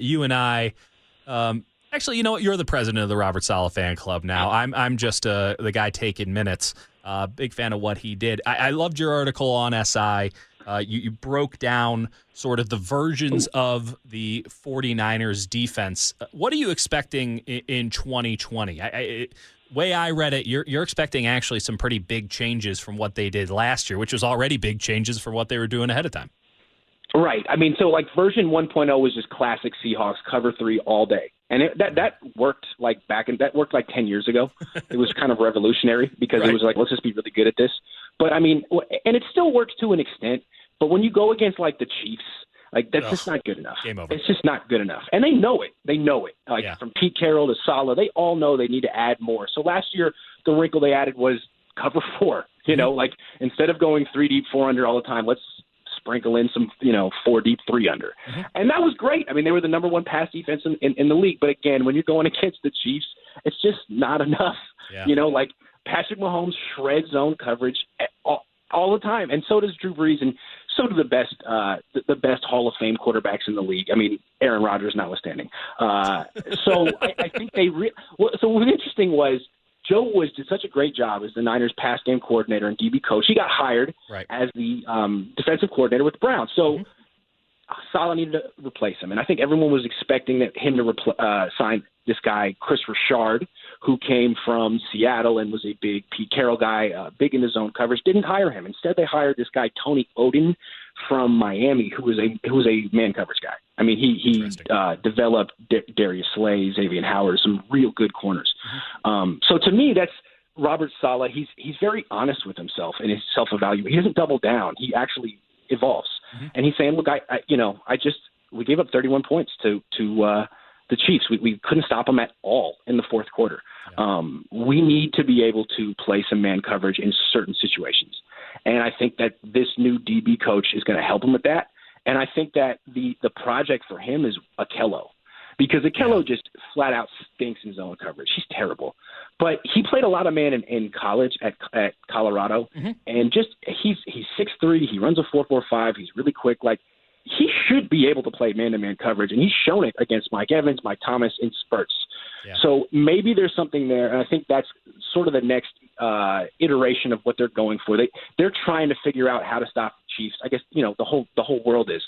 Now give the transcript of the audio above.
you and I. Actually, you know what? You're the president of the Robert Saleh fan club now. I'm just the guy taking minutes. Big fan of what he did. I loved your article on SI. You broke down sort of the versions of the 49ers defense. What are you expecting in 2020? Way I read it, you're expecting actually some pretty big changes from what they did last year, which was already big changes from what they were doing ahead of time. Right. I mean, so like version 1.0 was just classic Seahawks cover 3 all day. And that worked like 10 years ago. It was kind of revolutionary because It was like, let's just be really good at this. But I mean, and it still works to an extent. But when you go against like the Chiefs, like that's just not good enough. Game over. It's just not good enough. And they know it. Like from Pete Carroll to Saleh, they all know they need to add more. So last year, the wrinkle they added was cover 4. You know, like instead of going 3 deep, 4 under all the time, let's sprinkle in some, 4 deep, 3 under. Mm-hmm. And that was great. I mean, they were the number 1 pass defense in the league. But again, when you're going against the Chiefs, it's just not enough. Yeah. Like Patrick Mahomes shreds zone coverage all the time. And so does Drew Brees, and so do the best Hall of Fame quarterbacks in the league. I mean, Aaron Rodgers notwithstanding. So I think so what was interesting was Joe did such a great job as the Niners pass game coordinator and DB coach. He got hired as the defensive coordinator with the Browns. So Saleh needed to replace him. And I think everyone was expecting him to sign this guy, Chris Richard, who came from Seattle and was a big Pete Carroll guy, big in his zone coverage. Didn't hire him. Instead, they hired this guy, Tony Oden, from Miami, who was a man coverage guy. I mean, he developed Darius Slay, Xavier Howard, some real good corners. So to me, that's Robert Saleh. He's very honest with himself and his self-evaluation. He doesn't double down. He actually evolves. And he's saying, look, we gave up 31 points to the Chiefs. We couldn't stop them at all in the fourth quarter. We need to be able to play some man coverage in certain situations. And I think that this new DB coach is going to help him with that. And I think that the project for him is Akello, because Akello just flat out stinks in zone coverage. He's terrible. But he played a lot of man in college at Colorado, and just he's 6'3", he runs a 4.45, he's really quick. Like, he should be able to play man-to-man coverage, and he's shown it against Mike Evans, Mike Thomas in spurts. Yeah. So maybe there's something there, and I think that's sort of the next iteration of what they're going for. They're trying to figure out how to stop the Chiefs. I guess the whole world is.